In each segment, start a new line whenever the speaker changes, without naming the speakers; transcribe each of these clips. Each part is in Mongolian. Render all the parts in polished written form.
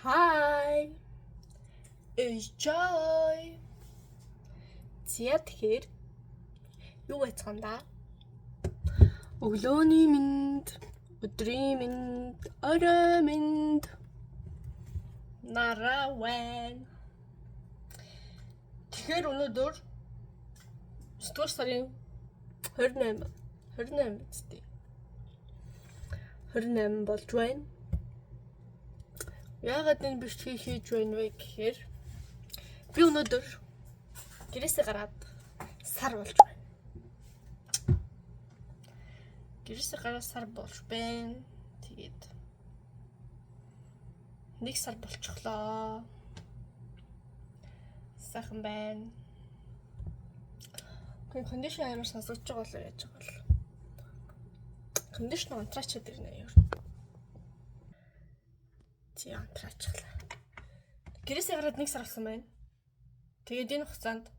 Hi, it's Joy. Зя тэгэхээр юу байцгаана да? Өглөөний мэнд, өдрийн мэнд, орой мэнд. Наравэн. Тэгэхээр өнөөдөр 9 сарын 28 үстэй. 28 болж байна. Яагаад энэ бэлтгийг хийж байна вэ гэхээр би өнөөдөр гэрээсээ гараад сар болж байна. Гэрээсээ гараад сар болж байна. Тэгээд 1 сар болчихлоо. Сайхан байна. Кондишн амар сонсогдож байгаа бол яаж байгаа бол. Кондишн онтрачаад ирнэ яа. Чи онтраачлаа. Гэрээсээ гараад 1 сар болсон байна. Тэгээд энэ хугацаанд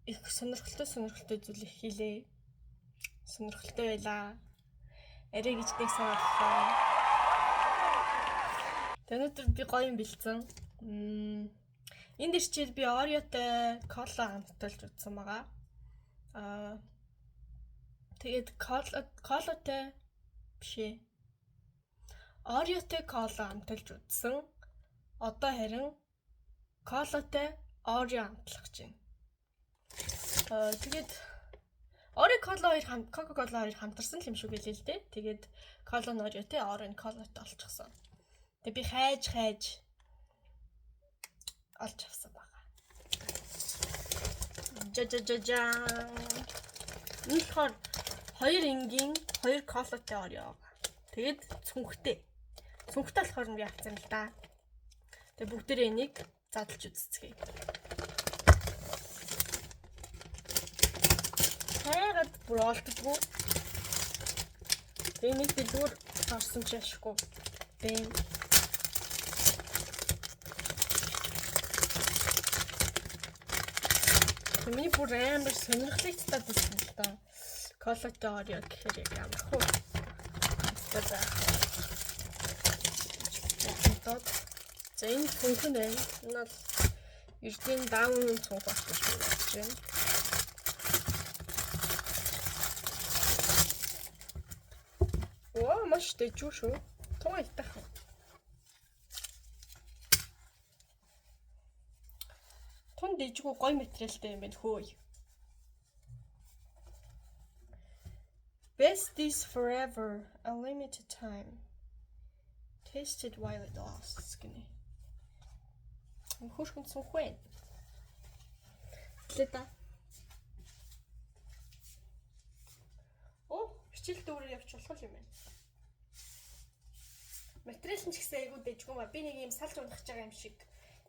их сонирхолтой зүйл хийлээ. Сонирхолтой байлаа. Арай гэж 1 сар боллоо. Өнөөдөр би гоё юм бэлдсэн. Энэ дээр чигээр би Ореотой кола хамталж утсан байгаа. Тэгээд колатой бишээ. Ореотой кола хамталж утсан. Одоо харин колатой Орео хамтлах гэж байна. Тэгээд Орео кола хоёр Coca-Cola хоёр хамтарсан юм шиг байлээ л дээ. Тэгээд кола нь Ореотой, Орео нь колатой олчихсан. Тэгээд би хайж олж авсан байгаа. Жажажажаа. Энэ болохоор 2 энгийн 2 колатой Орео. Тэгээд цүнхтэй. Цүнхтэй болохоор би авсан л да. Тэгээд бүгдээрээ энийг задлж үзцгээе. Хайгаад бүр олддгүй. Тэгээд нэг дэлгүүр орсон ч ашиггүй. Бэм. Миний бүр амар сонирхолтой татаад байсан л да. Колатой Орео гэхээр яг ямар хөө. За энэ цүнх нь байна. Энэ бол Эрдэнэ даун цүнх болох гэж бодож байна. Оо маш дэжүү шүү. Тун айтах. Тун дэжгүй гоё материалтай юм байна хөөе. Besties forever, a limited time. Tasted while it lasts гэнэ. Хөрхөн цүнх байна. Лэта. Оо, хичээл дүүрээр явж болох юм байна. Материал нь ч гэсэн айгүй дэжгүй ба. Би нэг юм салж унах гэж байгаа юм шиг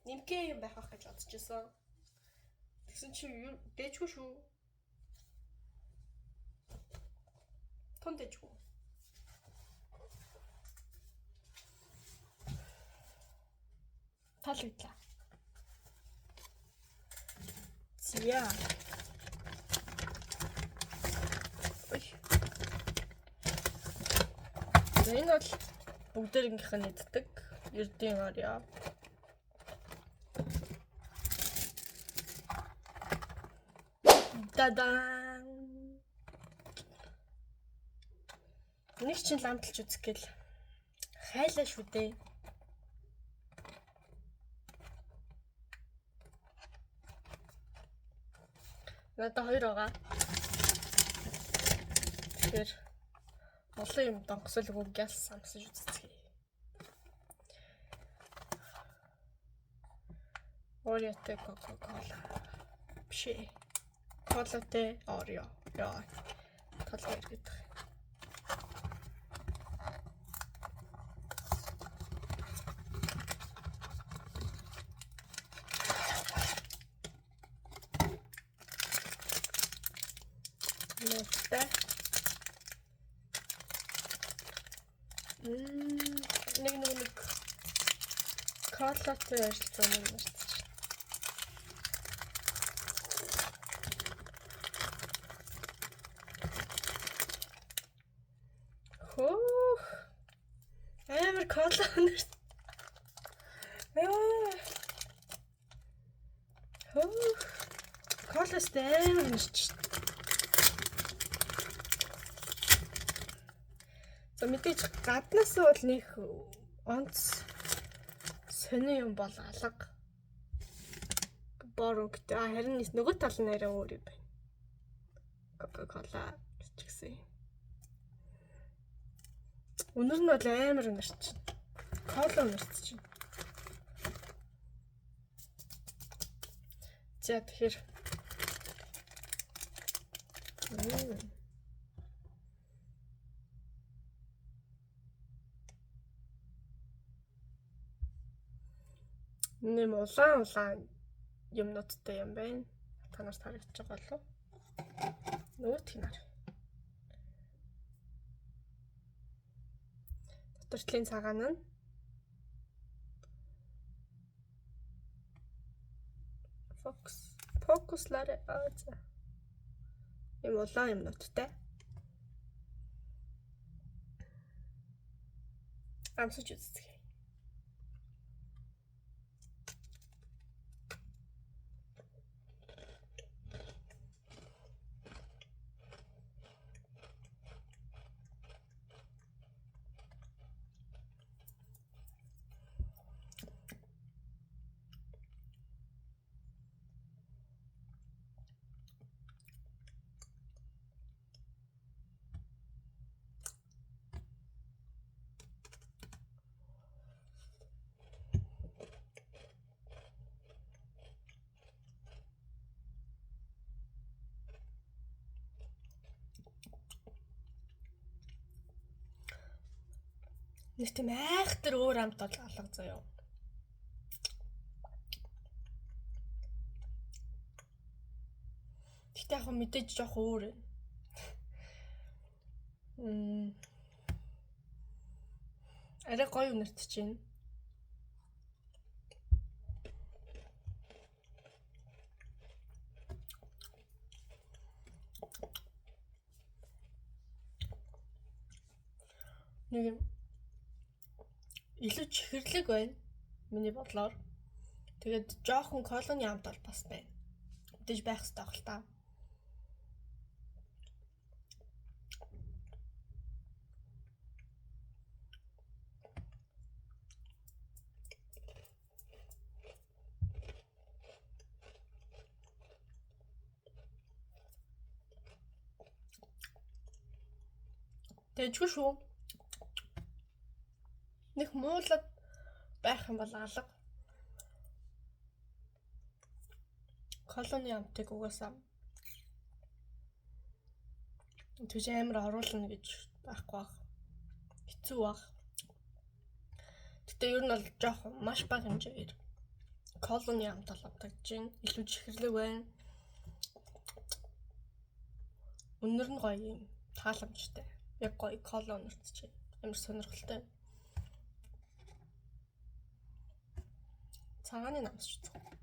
нимкээ юм байх гэж бодож байсан. Тэгсэн чи дэжгүй шүү. Тун дэжгүй. Таалагдла. Зя. Ой. Энэ бол бүгдээрийнх нь иддэг Эрдэнэ Орео. Дадан. Нэг чинь ламталж үзэх гээл хайлаа шүү дээ. Надад 2 байгаа. Тэгэхээр олон юм донгосолгүй гял самсаж үзье. Ореотой Coca-Cola. Бишээ. Колатой Орео. Яа. Колоо иргэдэг. Нэг колатой ярьсан юм байна. Хөөх. Амар кола өнөр. Яа. Хөө. Коласт амар нэрч. За мэдээж гаднаас бол нэг онц сони юм бол алга. Бороо гэдэг. Харин нөгөө тал нь арай өөр юм байна. Coca-Cola ч гэсэн. Өнөр нь бол амар өнөрч. Кола өнөрч чинь. За тэгэхээр нэм улаан юмнуудтай юм байна. Та нарт харагдаж байгаа болов? Нөгөөх нь хар. Доторчлын цагаан нь фокуслаарэ за. Ийм улаан юмнуудтай. Амсаж үзье. Нэг тийм айхтар өөр амт бол алга заяа. Гэтэ яг мэдээж жоох өөр. Арай гоё үнэртэж байна. Нэг юм илүү чихэрлэг байна. Миний бодлоор. Тэгээд жоохон колоны амт бол бас байна. Мэдээж байх хэрэгтэй баг л та. Тэжгүй шүү. Нэг муулаад байх юм бол алга. Колоны амтыг угаасаа түж амар оруулна гэж байхгүй баг. Хэцүү баг. Гэтэ ер нь бол жоох маш бага хэмжээгээр колоны амт автагдж байна. Илүү чихэрлэг байна. Өнөр нь гоё юм. Тааламжтай. Яг гоё кола өнөртж байна. Амар сонирхолтой. Цагааны намсч үзье.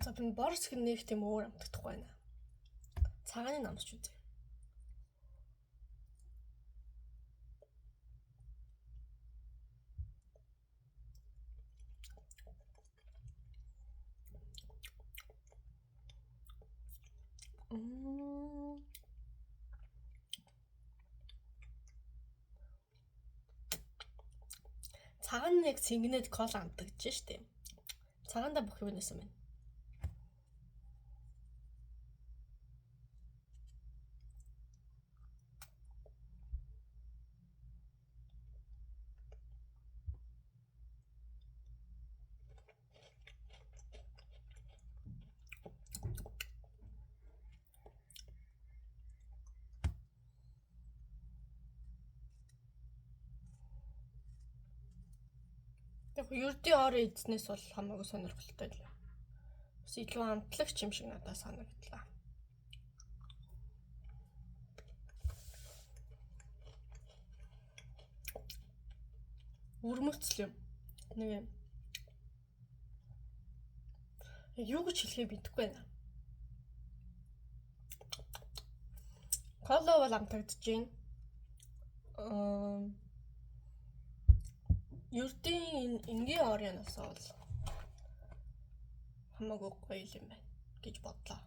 За би борс гэх нэг тийм өөр амтдахгүй байна. Цагааны намсч үзье. Цагаан нэг цэнгэнээд кола амтагдж штэ. Цагаанда бүх юм нэсэн байна. Яг ердийн орон эзнээс бол хамаагүй сонирхолтой л. Бас илүү амтлагч юм шиг надад санагдлаа. Үрмөцл юм. Нэг юм. Юу гэж хэлэхээ мэдэхгүй байна. Кола бол амтагдчихээн. Ердийн энгийн орёноос бол хамаагүй гоё юм байна гэж бодлоо.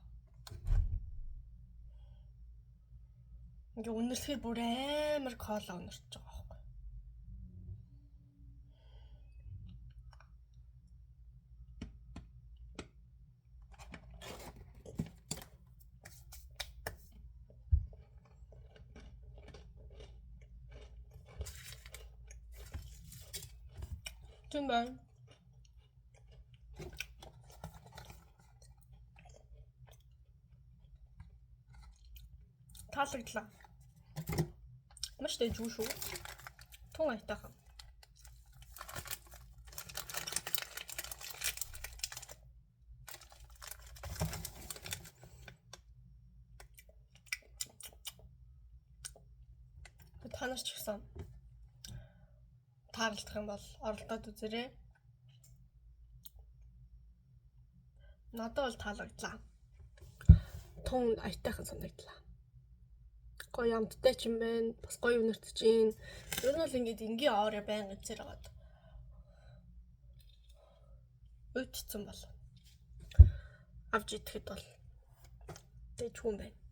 Ингээ үнэрлэхээр бүр амар кола үнэрч байгаа байхгүй. Тийм байна. Таалагдлаа. Маш дэжгүй шүү. Тун айтаахан. Танаас ч гэсэн таарлах юм бол оролдоод үзээрэй. Надад бол таалагдлаа. Тун айтаахан санагдлаа. Гоё амттай ч юм байна. Бас гоё үнэртэж чинь. Ер нь бол ингээд энгийн орой байнга үзэр хагаад. Өйтцэн бол. Авч идэхэд бол дэжгүй юм байна.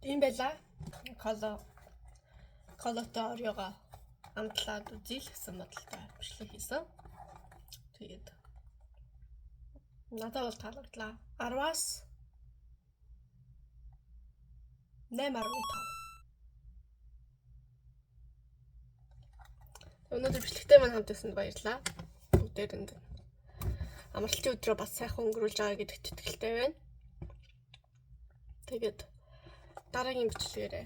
Тийм байла. Колотой орёгоо амтлаад үзье л гэсэн бодолтой бичлэг хийсэн. Тэгээд надад бол таалагдлаа. 10-аас 8.5. Өнөөдөр бичлэгтэй маань хамт байсанд баярлалаа. Бүгдээрэнд амралтын өдрөө бас сайхан өнгөрүүлж байгаа гэдэгт итгэлтэй байна. Тэгээд дараагийн бичлэгээрээ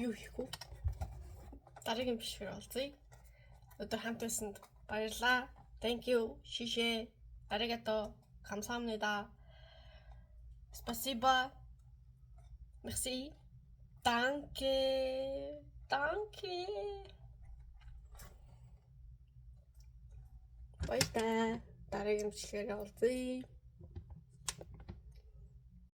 юу хийх вэ? Дараагийн бичлэгээр олзъя. Өнөөдөр хамт байсанд баярлалаа. Thank you. Шишээ. Аригато. Камсамнида. Спасибо. Merci. Danke. Danke. Баярлалаа. Дараагийн бичлэгээр олзъя.